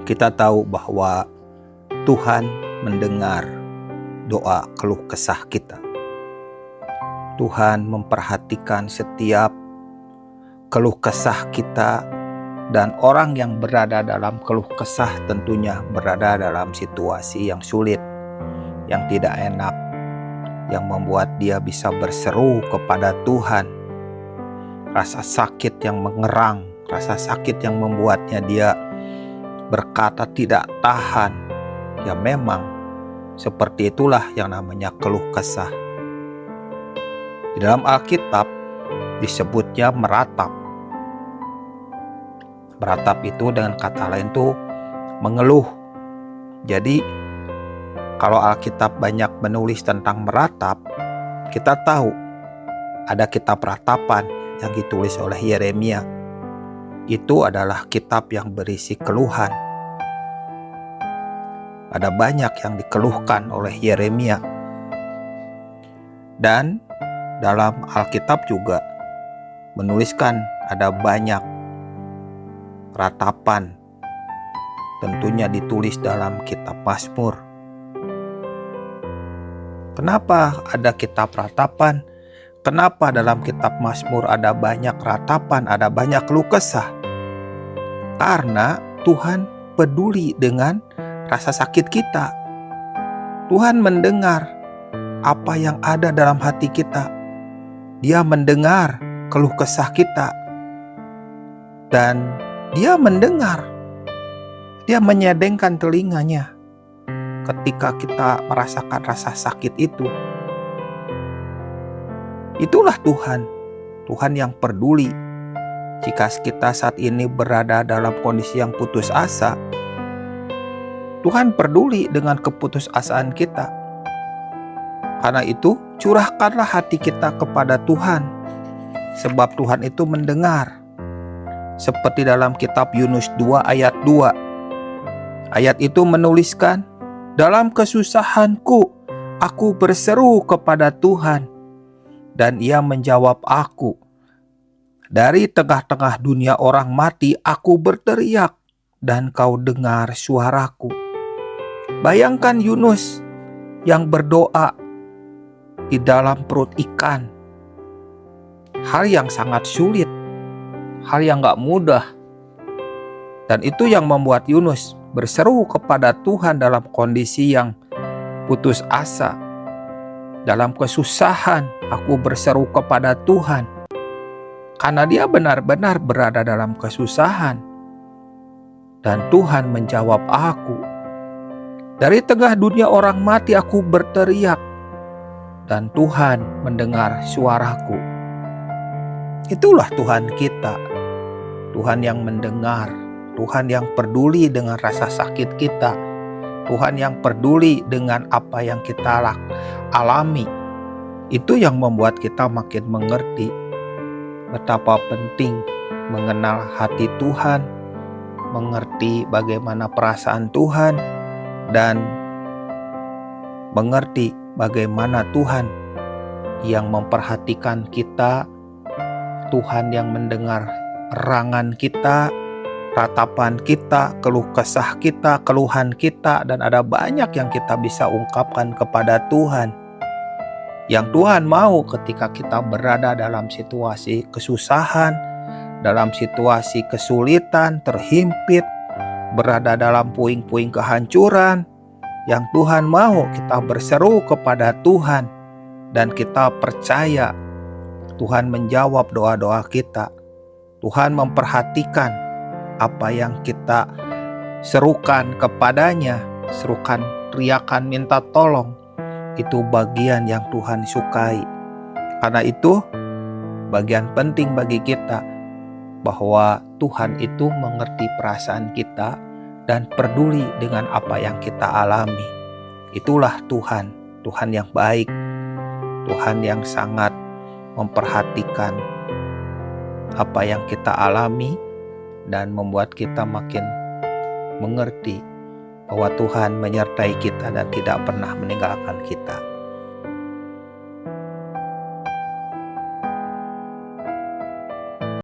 Kita tahu bahwa Tuhan mendengar doa keluh kesah kita. Tuhan memperhatikan setiap keluh kesah kita, dan orang yang berada dalam keluh kesah tentunya berada dalam situasi yang sulit, yang tidak enak, yang membuat dia bisa berseru kepada Tuhan. Rasa sakit yang mengerang, rasa sakit yang membuatnya dia berkata tidak tahan. Ya memang seperti itulah yang namanya keluh kesah. Di dalam Alkitab disebutnya meratap. Meratap itu dengan kata lain itu mengeluh. Jadi kalau Alkitab banyak menulis tentang meratap, kita tahu ada kitab ratapan yang ditulis oleh Yeremia. Itu adalah kitab yang berisi keluhan. Ada banyak yang dikeluhkan oleh Yeremia. Dan dalam Alkitab juga menuliskan ada banyak ratapan. Tentunya ditulis dalam kitab Mazmur. Kenapa ada kitab ratapan? Kenapa dalam kitab Mazmur ada banyak ratapan, ada banyak keluh kesah? Karena Tuhan peduli dengan rasa sakit kita. Tuhan mendengar apa yang ada dalam hati kita. Dia mendengar keluh kesah kita. Dan dia mendengar. Dia menyedengkan telinganya ketika kita merasakan rasa sakit itu. Itulah Tuhan. Tuhan yang peduli. Jika kita saat ini berada dalam kondisi yang putus asa, Tuhan peduli dengan keputusasaan kita. Karena itu, curahkanlah hati kita kepada Tuhan, sebab Tuhan itu mendengar. Seperti dalam kitab Yunus 2 ayat 2. Ayat itu menuliskan, "Dalam kesusahanku, aku berseru kepada Tuhan, dan Ia menjawab aku. Dari tengah-tengah dunia orang mati, aku berteriak, dan Kau dengar suaraku." Bayangkan Yunus yang berdoa di dalam perut ikan. Hal yang sangat sulit, hal yang gak mudah. Dan itu yang membuat Yunus berseru kepada Tuhan dalam kondisi yang putus asa. Dalam kesusahan, aku berseru kepada Tuhan. Karena dia benar-benar berada dalam kesusahan. Dan Tuhan menjawab aku. Dari tengah dunia orang mati aku berteriak, dan Tuhan mendengar suaraku. Itulah Tuhan kita. Tuhan yang mendengar, Tuhan yang peduli dengan rasa sakit kita, Tuhan yang peduli dengan apa yang kita alami. Itu yang membuat kita makin mengerti betapa penting mengenal hati Tuhan, mengerti bagaimana perasaan Tuhan, dan mengerti bagaimana Tuhan yang memperhatikan kita, Tuhan yang mendengar erangan kita, ratapan kita, keluh kesah kita, keluhan kita, dan ada banyak yang kita bisa ungkapkan kepada Tuhan. Yang Tuhan mau ketika kita berada dalam situasi kesusahan, dalam situasi kesulitan, terhimpit, berada dalam puing-puing kehancuran, yang Tuhan mau kita berseru kepada Tuhan, dan kita percaya Tuhan menjawab doa-doa kita. Tuhan memperhatikan apa yang kita serukan kepadanya, serukan, teriakan, minta tolong. Itu bagian yang Tuhan sukai. Karena itu bagian penting bagi kita bahwa Tuhan itu mengerti perasaan kita dan peduli dengan apa yang kita alami. Itulah Tuhan, Tuhan yang baik, Tuhan yang sangat memperhatikan apa yang kita alami dan membuat kita makin mengerti bahwa Tuhan menyertai kita dan tidak pernah meninggalkan kita.